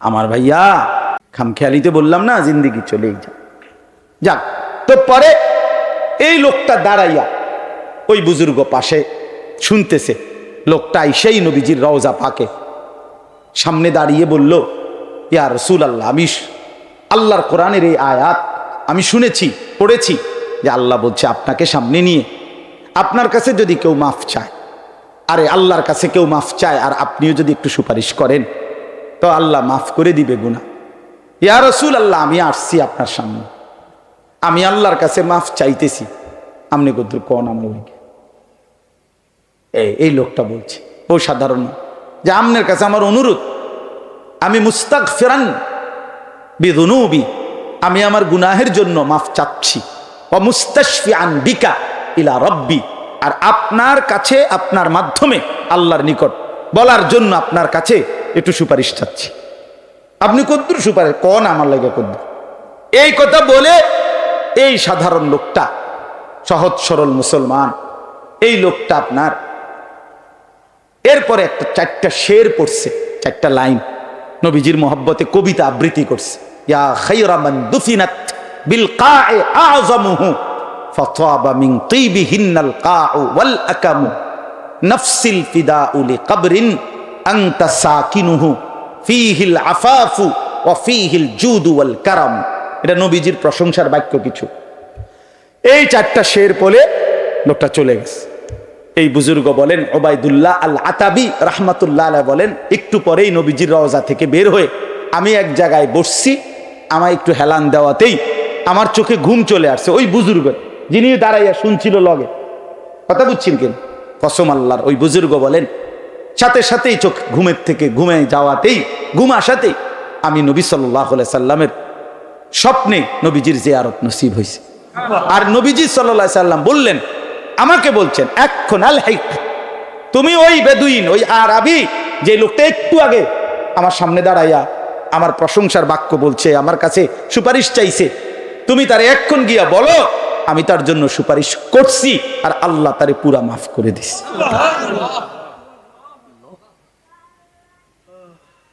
আমার ভাইয়া খামখেয়ালিতে বললাম না, জিন্দিগি চলেই যাক। তো পরে এই লোকটা দাঁড়াইয়া ওই বুজুর্গ পাশে শুনতেছে। লোকটা সেই নবীজির রওজা পাকে সামনে দাঁড়িয়ে বলল, ইয়া রাসূলুল্লাহ, আমি আল্লাহর কোরআনের এই আয়াত আমি শুনেছি, পড়েছি যে আল্লাহ বলছে আপনাকে সামনে নিয়ে আপনার কাছে যদি কেউ মাফ চায়, আরে আল্লাহর কাছে কেউ মাফ চায় আর আপনিও যদি একটু সুপারিশ করেন তো আল্লাহ মাফ করে দিবে গুনাহ। ইয়া রাসূলুল্লাহ, আমি আসছি আপনার সামনে, আমি আল্লাহর কাছে মাফ চাইতেছি, আপনি কদ্দুর কোন আমার ওইকে। এই লোকটা বলছে, ও সাধারণ যে আপনার কাছে আমার অনুরোধ, আমি মুস্তাগফিরান বিযুনুবি, আমি আমার গুনাহের জন্য মাফ চাচ্ছি, ওয়া মুস্তাশফিআন বিকা ইলা রাব্বি, আর আপনার কাছে আপনার মাধ্যমে আল্লাহর নিকট বলার জন্য আপনার কাছে একটু সুপারিশ চাচ্ছি। আপনি কদ্দুর সুপারিশ কোন আমার লাগে কদ্দুর। এই কথা বলে এই সাধারণ লোকটা, সহজ সরল মুসলমান এই লোকটা আপনার এরপরে একটা 4টা শের পড়ছে, 4টা লাইন নবীজির মোহব্বতে কবিতা আবৃত্তি করছে। ইয়া খায়রা মান দুফিনাত বিল কা'i আযমুহু ফাতাবা মিন তিবিহিন্নাল কা'উ ওয়াল আকামু নাফসিল ফিদাউ লিকবরিন আনতা সাকিনুহু ফীহিল আফাফু ওয়া ফীহিল জুদু ওয়াল কারাম। এটা নবীজির প্রশংসার বাক্য কিছু। এই 4টা শের পড়ে লোকটা চলে গেছে। এই বুজুর্গ বলেন, ওবায়দুল্লাহ আল আতাবি রাহমাতুল্লাহ আলাইহি বলেন, একটু পরেই নবীজির রওজা থেকে বের হয়ে আমি এক জায়গায় বসছি, আমায় একটু হেলান দেওয়াতেই আমার চোখে ঘুম চলে আসছে। ওই বুজুর্গ যিনি দাঁড়াইয়া শুনছিল লগে, কথা বুঝছেন কেন, কসম আল্লাহর, ওই বুজুর্গ বলেন সাথে সাথেই চোখ ঘুমের থেকে ঘুমে যাওয়াতেই, ঘুম আসাতেই আমি নবী সাল্লাল্লাহু আলাইহি সাল্লামের স্বপ্নে নবীজির জিয়ারত নসিব হয়েছে। আর নবীজি সাল্লাল্লাহু আলাইহি সাল্লাম বললেন, আমাকে বলছেন, এখন আল হাইক, তুমি ওই বেদুইন, ওই আরবি যে লোকটা একটু আগে আমার সামনে দাঁড়াইয়া আমার প্রশংসার বাক্য বলছে, আমার কাছে সুপারিশ চাইছে, তুমি তারে এখন গিয়া বলো আমি তার জন্য সুপারিশ করছি আর আল্লাহ তারে পুরা মাফ করে দিছে।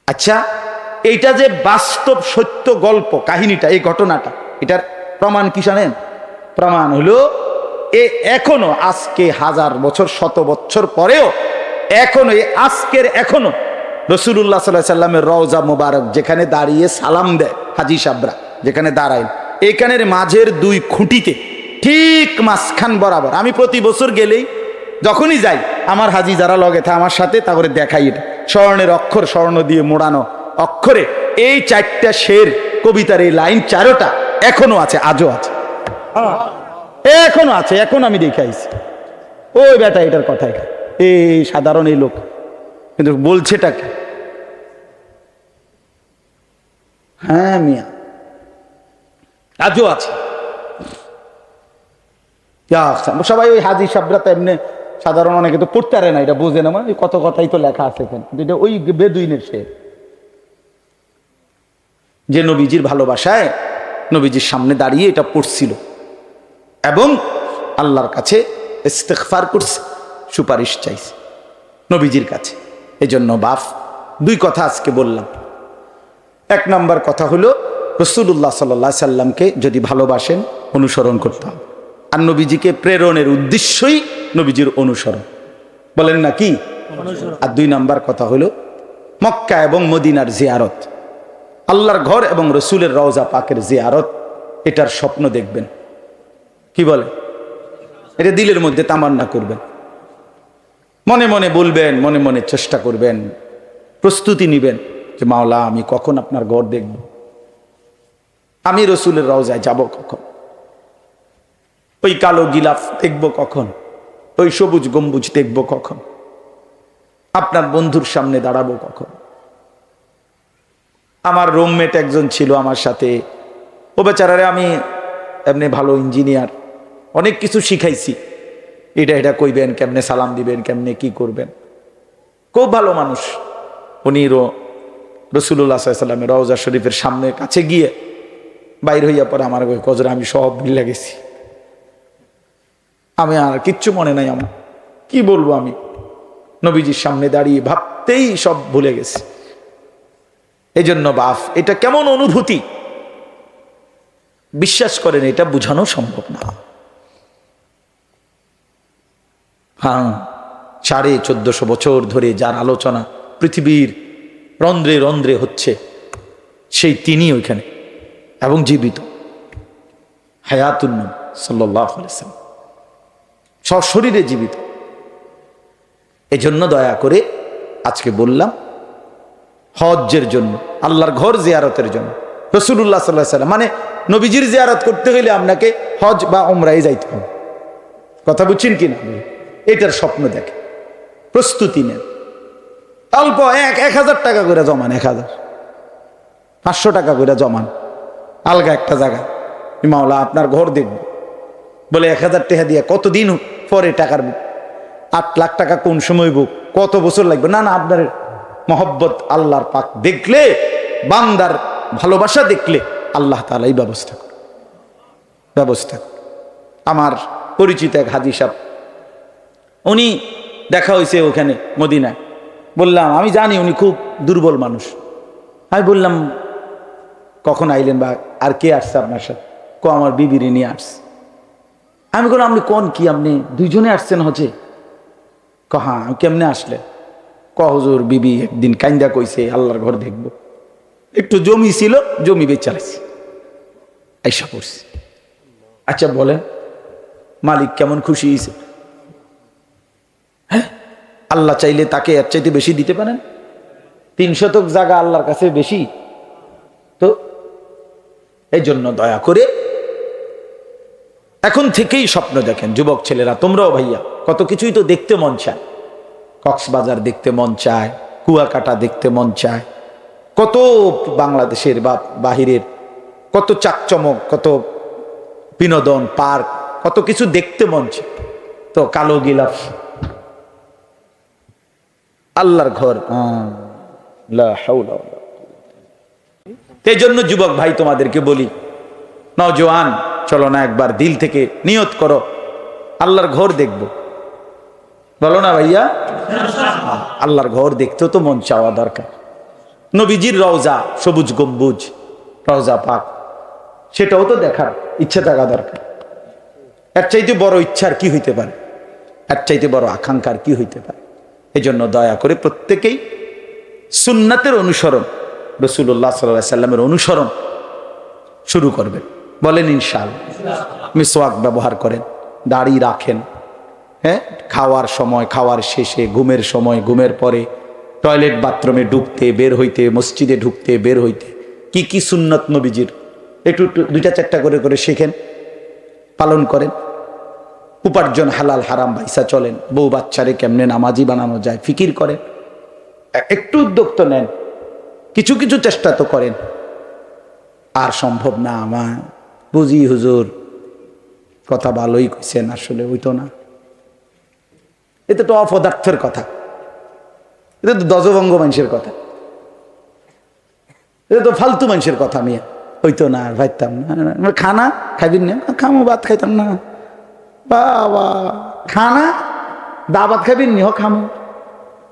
আচ্ছা, এইটা যে বাস্তব সত্য গল্প কাহিনীটা, এই ঘটনাটা, এটার প্রমাণ কি জানেন? প্রমাণ হলো এখনো আজকে 1000 বছর 100 বছর পরেও এখনো এখনো রাসূলুল্লাহ সাল্লাল্লাহু আলাইহি সাল্লামের রওজা মোবারক যেখানে দাঁড়িয়ে সালাম দেয় হাজী সাহেবরা, যেখানে দাঁড়ায় এখানের মাঝের 2 খুঁটিতে ঠিক মাঝখান বরাবর আমি প্রতি বছর গেলেই যখনই যাই আমার হাজী যারা লগে থাকে আমার সাথে তা করে দেখাই, এটা স্বর্ণের অক্ষর, স্বর্ণ দিয়ে মোড়ানো অক্ষরে এই 4টা শের কবিতার এই লাইন 4টা এখনো আছে, আজও আছে, এখনো আছে, এখন আমি দেখে আইছি। ওই বেটা এটার কথাই এই সাধারণ এই লোক কিন্তু বলছেটা কি? হ্যাঁ মিয়া, আজও আছে। সবাই ওই হাজী সাহেবরা তো এমনি সাধারণ, অনেকে তো পড়তে পারে না, এটা বোঝে না, মানে কত কথাই তো লেখা আছে এখানে, কিন্তু এটা ওই বেদুইনের শের যে নবীজির ভালোবাসায় নবীজির সামনে দাঁড়িয়ে এটা পড়ছিল এবং আল্লাহর কাছে ইস্তিগফার করছে, সুপারিশ চাইছে নবীজির কাছে। এই জন্য বাপ 2 কথা আজকে বললাম। 1 নম্বর কথা হলো রাসূলুল্লাহ সাল্লাল্লাহু আলাইহি সাল্লামকে যদি ভালোবাসেন অনুসরণ করতে হবে, আর নবীজিকে প্রেরণের উদ্দেশ্যই নবীজির অনুসরণ, বলেন না কি? আর 2 নম্বর কথা হলো মক্কা এবং মদিনার জিয়ারত, আল্লাহর ঘর এবং রসুলের রওজা পাকের জিয়ারত, এটার স্বপ্ন দেখবেন। কি বলে? এটা দিলের মধ্যে তামান্না করবেন, মনে মনে বলবেন, মনে মনে চেষ্টা করবেন, প্রস্তুতি নিবেন যে মাওলা আমি কখন আপনার ঘর দেখব, আমি রসুলের রওজায় যাব কখন, ওই কালো গিলাফ দেখব কখন, ওই সবুজ গম্বুজ দেখব কখন, আপনার বন্ধুর সামনে দাঁড়াবো কখন। আমার রুমমেট একজন ছিল আমার সাথে, ও বেচারারে আমি এমনি ভালো ইঞ্জিনিয়ার, অনেক কিছু শিখাইছি, এটা কইবেন, কেমনে সালাম দিবেন, কেমনে কি করবেন, খুব ভালো মানুষ। উনি রাসূলুল্লাহ সাল্লাল্লাহু আলাইহি সাল্লামের রওজা শরীফের সামনে কাছে গিয়ে বাইর হইয়া পরে আমার কজরে আমি সব ভুলে গেছি, আমি আর কিচ্ছু মনে নাই আমার, কি বলবো, আমি নবীজির সামনে দাঁড়িয়ে ভাবতেই সব ভুলে গেছি। এই জন্য বাপ, এটা কেমন অনুভূতি বিশ্বাস করেন, এটা বোঝানো সম্ভব না। হ্যাঁ, 1450 বছর ধরে যার আলোচনা পৃথিবীর রন্ধ্রে রন্ধ্রে হচ্ছে, সেই তিনি ওইখানে এবং জীবিত, হায়াতুন নবী সাল্লাল্লাহু আলাইহি ওয়াসাল্লাম, সশরীরে জীবিত। এজন্য দয়া করে আজকে বললাম, হজ্জের জন্য, আল্লাহর ঘর জিয়ারতের জন্য, রাসূলুল্লাহ সাল্লাল্লাহু আলাইহি ওয়াসাল্লাম মানে নবীজির জিয়ারত করতে হইলে আপনাকে হজ বা উমরায় যাইতে হবে। কথা বুঝছেন কিনা? এটার স্বপ্ন দেখে, প্রস্তুতি নেন। অল্প 1000 টাকা করে জমান, 1500 টাকা করে জমান, আলগা একটা জায়গা, মাওলা আপনার ঘর দেখব বলে 1000 টাকা দিয়ে কতদিন পরে টাকার 8 লাখ টাকা কোন সময় বুক, কত বছর লাগবে? না না, আপনার মহব্বত আল্লাহর পাক দেখলে, বান্দার ভালোবাসা দেখলে আল্লাহ তাআলা এই ব্যবস্থা করে। আমার পরিচিত এক হাজী সাহেব, উনি দেখা হয়েছে ওখানে মদিনায়। বললাম, আমি জানি উনি খুব দুর্বল মানুষ। আমি বললাম, কখন আইলেন বা আর কে আসছে আপনার সাথে? আমার বিবিরে নিয়ে আসছে। আমি বললাম, আপনি কোন কি, আপনি দুইজনে আসছেন হচ্ছে? হ্যাঁ। কেমনে আসলে? হুজুর, বিবি একদিন কাইন্দা কইছে আল্লাহর ঘর দেখব, একটু জমি ছিল, জমি বেচে আইছি, আইসা পড়ছি। আচ্ছা বলেন, মালিক কেমন খুশি হয়েছে? হ্যাঁ, আল্লাহ চাইলে তাকে এর চাইতে বেশি দিতে পারেন। 3 শতক জায়গা আল্লাহর কাছে বেশি তো। এই জন্য দয়া করে এখন থেকেই স্বপ্ন দেখেন যুবক ছেলেরা, তোমরাও ভাইয়া, কত কিছুই তো দেখতে মন চায়। কক্সবাজার দেখতে মন চায়, কুয়াকাটা দেখতে মন চায়, কত বাংলাদেশের বা বাহিরের কত চাকচমক, কত বিনোদন পার্ক, কত কিছু দেখতে মন চায়। তো কালো গিলাফ, আল্লাহর ঘর, এই জন্য যুবক ভাই তোমাদেরকে বলি, নওজোয়ান, চলো না একবার দিল থেকে নিয়ত করো, আল্লাহর ঘর দেখবো। বলো না ভাইয়া? আল্লাহর ঘর দেখতেও তো মন চাওয়া দরকার। নবীজির রওজা, সবুজ গম্বুজ, রওজা পাক, সেটাও তো দেখার ইচ্ছা থাকা দরকার। এর চাইতে বড় ইচ্ছার কি হইতে পারে? এর চাইতে বড় আকাঙ্ক্ষার কি হইতে পারে? এই জন্য দয়া করে প্রত্যেকেই সুন্নাতের অনুসরণ, রাসূলুল্লাহ সাল্লাল্লাহু আলাইহি ওয়াসাল্লামের অনুসরণ শুরু করবেন। বলেন ইনশাআল্লাহ। মিসওয়াক ব্যবহার করেন, দাড়ি রাখেন, হ্যাঁ, খাওয়ার সময়, খাওয়ার শেষে, ঘুমের সময়, ঘুমের পরে, টয়লেট বাথরুমে ঢুকতে বের হইতে, মসজিদে ঢুকতে বের হইতে কি কি সুন্নত নবীজির একটু 2-4টা করে করে শেখেন, পালন করেন। উপার্জন হালাল হারাম ভাইসা চলেন, বউ বাচ্চারে কেমনে নামাজি বানানো যায় ফিকির করেন, একটু উদ্যোগ তো নেন, কিছু কিছু চেষ্টা তো করেন। আর সম্ভব না আমার, বুঝি হুজুর কথা ভালোই কইছেন, আসলে হইতো না, এটা তো অপদার্থের কথা, এটা তো দজভঙ্গ মানুষের কথা, এটা তো ফালতু মানুষের কথা। মিয়া হইতো না, আর ভাইতাম না, খানা খাইবেন না, খামো, ভাত খাইতাম না, বাবা খানা দাবাত খাইবেন নি, হ খামো,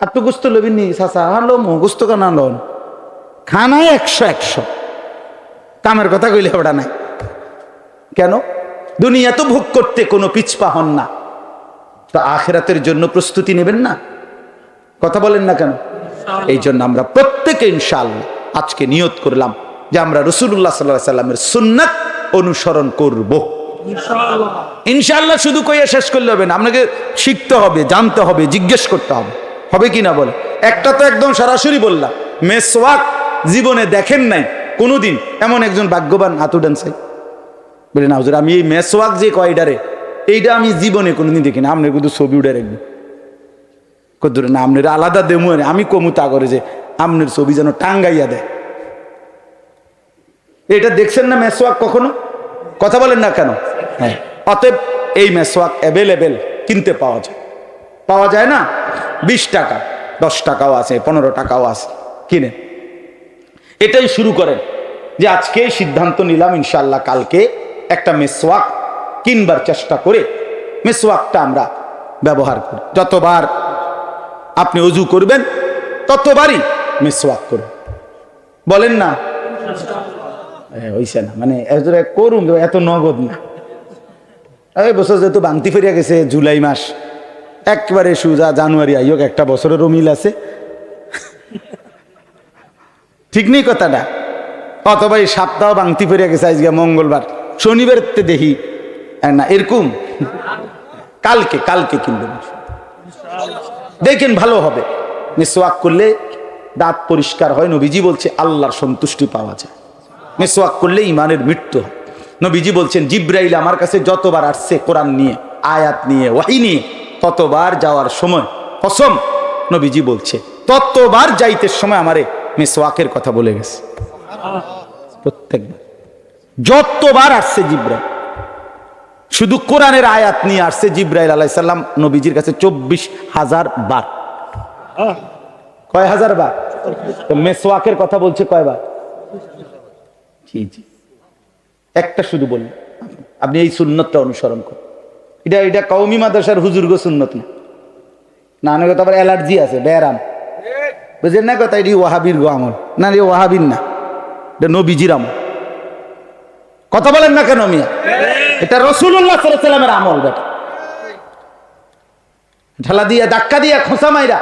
আর তো গুস্ত লবিন নি, চাচা হালো মো গুস্ত কানা লন, খানায় 100 কামের কথা কইলে ওটা নাই কেন? দুনিয়া তো ভোগ করতে কোনো পিছপা হন না, তো আখিরাতের জন্য প্রস্তুতি নেবেন না? কথা বলেন না কেন? এই জন্য আমরা প্রত্যেকে ইনশাআল্লাহ আজকে নিয়ত করলাম যে আমরা রাসূলুল্লাহ সাল্লাল্লাহু আলাইহি ওয়াসাল্লামের সুন্নাত অনুসরণ করব ইনশাআল্লাহ। ইনশাআল্লাহ শুধু কইয়া শেষ করলে হবে না, আপনাকে শিখতে হবে, জানতে হবে, জিজ্ঞেস করতে হবে, হবে কি না বলে? একটা তো একদম সরাসরি বললাম, মেসওয়াক জীবনে দেখেন নাই কোনোদিন, এমন একজন ভাগ্যবান হাত উঠান চাই বলে না হুজুর আমি এই মেসওয়াক যে কয়ডারে, এইটা আমি জীবনে কোনোদিন দেখি না। আপনার কিন্তু ছবি উঠে রাখবো কদ্দুর না, আপনার আলাদা দেমু, আমি কমু তা করে যে আপনার ছবি যেন টাঙ্গাইয়া দেয়। এটা দেখছেন না মেসওয়াক কখনো? কথা বলেন না কেন? হ্যাঁ, অতএব এই মেসওয়াক অ্যাভেলেবেল কিনতে পাওয়া যায় না? 20 টাকা, 10 টাকাও আছে, 15 টাকাও আছে, কিনেন। এটাই শুরু করেন যে আজকে সিদ্ধান্ত নিলাম ইনশাআল্লাহ কালকে একটা মেসওয়াক কিনবার চেষ্টা করে মেসওয়াকটা আমরা ব্যবহার করি। যতবার আপনি ওযু করবেন ততবারই মেসওয়াক করুন। বলেন না, হইছে না, মানে করুন, এত নগদ না। এই বছর যেহেতু বাংতি ফেরিয়া গেছে জুলাই মাস, একবারে সুজা জানুয়ারি আইক, একটা বছরেরও মিল আছে, ঠিক নেই কথাটা। অথবা এই সপ্তাহ বাংতি ফেরিয়া গেছে, আজকে মঙ্গলবার, শনিবার দেখি না এরকম, কালকে কালকে কিনবেন, দেখেন ভালো হবে। মিসওয়াক করলে দাঁত পরিষ্কার হয়। নবীজি বলছে আল্লাহর সন্তুষ্টি পাওয়া যায়। মিসওয়াক করলে ইমানের মৃত্যু হয়। নবীজি বলছেন জিব্রাইল আমার কাছে যতবার আসছে কোরআন নিয়ে, আয়াত নিয়ে, ওয়াহি নিয়ে, ততবার যাওয়ার সময় কসম, নবীজি বলছে ততবার যাইতে সময় আমারে মিসওয়াকের কথা বলে গেছে। প্রত্যেকবার যতবার আসছে জিব্রাইল, শুধু কোরআনের আয়াত নিয়ে আসছে জিব্রাইল আলাইহিস সালাম নবীজির কাছে 24,000 বার। কয় হাজার বার? তো মিসওয়াকের কথা বলছে কয়বার? জি জি, একটা শুধু বললেন, আপনি এই সুন্নতটা অনুসরণ করুন। এটা কওমি মাদ্রাসার হুজুরগো সুন্নত না, না না কথা, আবার অ্যালার্জি আছে, ব্যারাম, বুঝলেন না কথা। এটি ওয়াহাবির গো আমল না, রে ওয়াহাবির না, এটা নবীজির আমল। কথা বলেন না কেন মিয়া? এটা রাসূলুল্লাহ সাল্লাল্লাহু আলাইহি ওয়াসাল্লামের আমল। বেটা ঢালা দিয়া, ধাক্কা দিয়া, খোঁচা মাইরা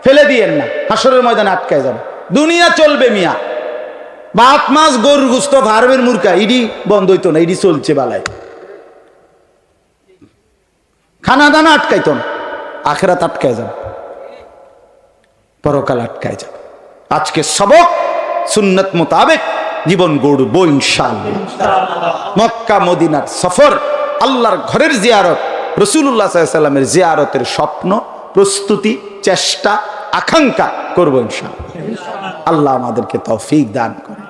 ফেলে দিয়েন না, হাসরের ময়দানে আটকায় যাবে। দুনিয়া চলবে মিয়া, ভাত মাছ গরুর গোশত ফার্মের মুরগা ইডি বন্ধ হইতো না, ইডি চলছে বালায়, খানা দানা আটকাইতো না, আখেরাত আটকায় যাবে, পরকাল আটকায় যাবে। আজকে সবক সুন্নত মোতাবেক জীবন গড়ব ইনশাআল্লাহ। মক্কা মদিনার সফর, আল্লাহর ঘরের জিয়ারত, রাসূলুল্লাহ সাল্লাল্লাহু আলাইহি ওয়াসাল্লামের জিয়ারতের স্বপ্ন, প্রস্তুতি, চেষ্টা, আকাঙ্ক্ষা করব ইনশাআল্লাহ। আল্লাহ আমাদেরকে তৌফিক দান করে।